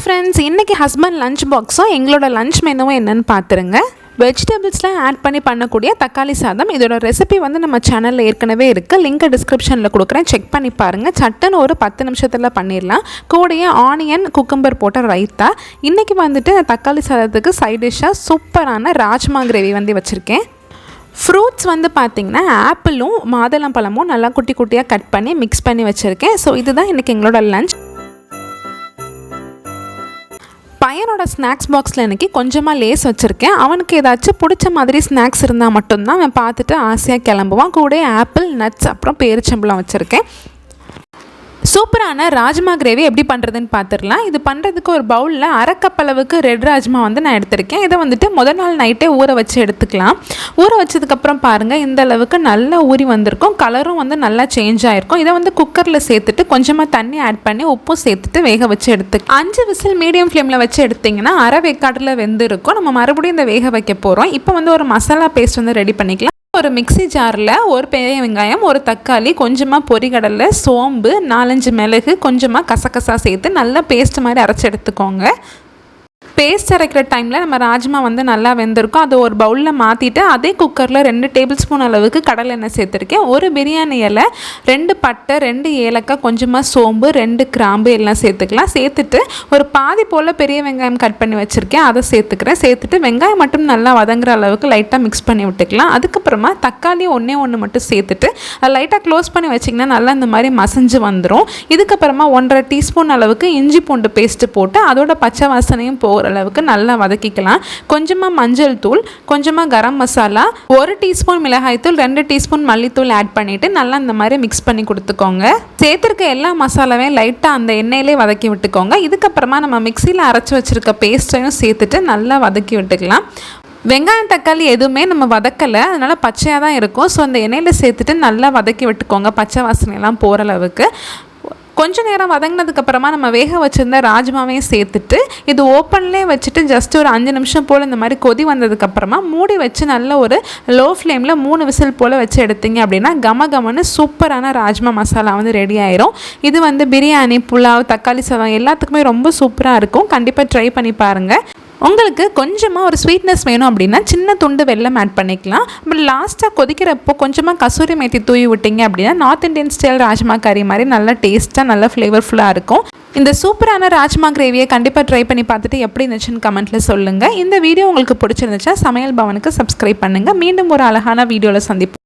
Friends, இன்றைக்கி husband lunch பாக்ஸும் எங்களோட lunch மெனுவும் என்னென்னு பார்த்துருங்க. வெஜிடபிள்ஸ்லாம் ஆட் பண்ணி பண்ணக்கூடிய தக்காளி சாதம். இதோட ரெசிபி வந்து நம்ம சேனலில் ஏற்கனவே இருக்குது. லிங்க்கை டிஸ்கிரிப்ஷனில் கொடுக்குறேன், செக் பண்ணி பாருங்கள். சட்டுன்னு ஒரு 10 நிமிஷத்தில் பண்ணிடலாம். கூடயே ஆனியன் குக்கும்பர் போட்ட ரைத்தா. இன்றைக்கி வந்துட்டு தக்காளி சாதத்துக்கு சைட் டிஷ்ஷாக சூப்பரான ராஜ்மா கிரேவி வந்து வச்சுருக்கேன். ஃப்ரூட்ஸ் வந்து பார்த்திங்கன்னா ஆப்பிளும் மாதுளம்பழமும் நல்லா குட்டி குட்டியாக கட் பண்ணி மிக்ஸ் பண்ணி வச்சுருக்கேன். ஸோ இதுதான் இன்றைக்கி எங்களோட லஞ்ச். பையனோட ஸ்நாக்ஸ் பாக்ஸில் இன்றைக்கி கொஞ்சமாக லேஸ் வச்சுருக்கேன். அவனுக்கு ஏதாச்சும் பிடிச்ச மாதிரி ஸ்நாக்ஸ் இருந்தால் மட்டும்தான் அவன் பார்த்துட்டு ஆசையாக கிளம்புவான். கூட ஆப்பிள், நட்ஸ், அப்புறம் பேரிச்சம்பழம் வச்சுருக்கேன். சூப்பரான ராஜ்மா கிரேவி எப்படி பண்ணுறதுன்னு பார்த்துடலாம். இது பண்ணுறதுக்கு ஒரு பவுலில் 1/2 கப் அளவுக்கு ரெட் ராஜ்மா வந்து நான் எடுத்திருக்கேன். இதை வந்துட்டு முதல் நாள் நைட்டே ஊற வச்சு எடுத்துக்கலாம். ஊற வச்சதுக்கப்புறம் பாருங்கள், இந்த அளவுக்கு நல்லா ஊறி வந்திருக்கும். கலரும் வந்து நல்லா சேஞ்ச் ஆகிருக்கும். இதை வந்து குக்கரில் சேர்த்துட்டு கொஞ்சமாக தண்ணி ஆட் பண்ணி உப்பும் சேர்த்துட்டு வேக வச்சு எடுத்துக்கலாம். 5 விசில் மீடியம் ஃப்ளேமில் வச்சு எடுத்திங்கன்னா அரை வேக்காட்டில் வெந்து இருக்கும். நம்ம மறுபடியும் இந்த வேக வைக்க போகிறோம். இப்போ வந்து ஒரு மசாலா பேஸ்ட் வந்து ரெடி பண்ணிக்கலாம். ஒரு மிக்ஸி ஜாரில் ஒரு பெரிய வெங்காயம், ஒரு தக்காளி, கொஞ்சமாக பொரிகடலை, சோம்பு, 4-5 மிளகு, கொஞ்சமாக கசகசா சேர்த்து நல்லா பேஸ்ட் மாதிரி அரைச்சி எடுத்துக்கோங்க. பேஸ்ட் அரைக்கிற டைமில் நம்ம ராஜ்மா வந்து நல்லா வெந்திருக்கும். அதை ஒரு பவுலில் மாற்றிட்டு அதே குக்கரில் 2 டேபிள் ஸ்பூன் அளவுக்கு கடலை எண்ணெய் சேர்த்துருக்கேன். ஒரு பிரியாணி இலை, 2 பட்டை, 2 ஏலக்காய், கொஞ்சமாக சோம்பு, 2 கிராம்பு எல்லாம் சேர்த்துக்கலாம். சேர்த்துட்டு ஒரு பாதி போல் பெரிய வெங்காயம் கட் பண்ணி வச்சுருக்கேன், அதை சேர்த்துக்கிறேன். சேர்த்துட்டு வெங்காயம் மட்டும் நல்லா வதங்குற அளவுக்கு லைட்டாக மிக்ஸ் பண்ணி விட்டுக்கலாம். அதுக்கப்புறமா தக்காளி ஒன்று மட்டும் சேர்த்துட்டு அதை லைட்டாக க்ளோஸ் பண்ணி வச்சிங்கன்னா நல்லா இந்த மாதிரி மசஞ்சு வந்துடும். இதுக்கப்புறமா 1/2 டீஸ்பூன் அளவுக்கு இஞ்சி பூண்டு பேஸ்ட்டு போட்டு அதோட பச்சை வாசனையும் போகிற அளவுக்கு நல்லா வதக்கிக்கலாம். கொஞ்சமாக மஞ்சள் தூள், கொஞ்சமாக கரம் மசாலா, 1 டீஸ்பூன் மிளகாய் தூள், 2 டீஸ்பூன் மல்லித்தூள் ஆட் பண்ணிவிட்டு நல்லா இந்த மாதிரி மிக்ஸ் பண்ணி கொடுத்துக்கோங்க. சேர்த்துருக்க எல்லா மசாலாவையும் லைட்டாக அந்த எண்ணெயிலே வதக்கி விட்டுக்கோங்க. இதுக்கப்புறமா நம்ம மிக்சியில் அரைச்சி வச்சுருக்க பேஸ்ட்டையும் சேர்த்துட்டு நல்லா வதக்கி விட்டுக்கலாம். வெங்காயம் தக்காளி எதுவுமே நம்ம வதக்கலை, அதனால் பச்சையாக தான் இருக்கும். ஸோ அந்த எண்ணெயில் சேர்த்துட்டு நல்லா வதக்கி விட்டுக்கோங்க, பச்சை வாசனையெல்லாம் போகிற அளவுக்கு. கொஞ்சம் நேரம் வதங்கினதுக்கப்புறமா நம்ம வேக வச்சுருந்த ராஜ்மாவையும் சேர்த்துட்டு இது ஓப்பன்லேயே வச்சுட்டு ஜஸ்ட் ஒரு 5 நிமிஷம் போல் இந்த மாதிரி கொதி வந்ததுக்கப்புறமா மூடி வச்சு நல்ல ஒரு லோ ஃப்ளேமில் 3 விசில் போல் வச்சு எடுத்தீங்க அப்படின்னா கமன்னு சூப்பரான ராஜ்மா மசாலா வந்து ரெடி ஆயிரும். இது வந்து பிரியாணி, புலாவ், தக்காளி சாதம் எல்லாத்துக்குமே ரொம்ப சூப்பராக இருக்கும். கண்டிப்பாக ட்ரை பண்ணி பாருங்கள். உங்களுக்கு கொஞ்சமாக ஒரு ஸ்வீட்னஸ் வேணும் அப்படின்னா சின்ன துண்டு வெல்லம் ஆட் பண்ணிக்கலாம். அப்புறம் லாஸ்ட்டாக கொதிக்கிறப்போ கொஞ்சமாக கசூரி மேத்தி தூவி விட்டிங்க அப்படின்னா நார்த் இந்தியன் ஸ்டைல் ராஜ்மா கறி மாதிரி நல்லா டேஸ்ட்டாக நல்லா ஃப்ளேவர்ஃபுல்லாக இருக்கும். இந்த சூப்பரான ராஜ்மா கிரேவியை கண்டிப்பாக ட்ரை பண்ணி பார்த்துட்டு எப்படி இருந்துச்சுன்னு கமெண்ட்டில் சொல்லுங்கள். இந்த வீடியோ உங்களுக்கு பிடிச்சிருந்துச்சா சமையல் பவனுக்கு சப்ஸ்கிரைப் பண்ணுங்கள். மீண்டும் ஒரு அழகான வீடியோவில் சந்திப்போம்.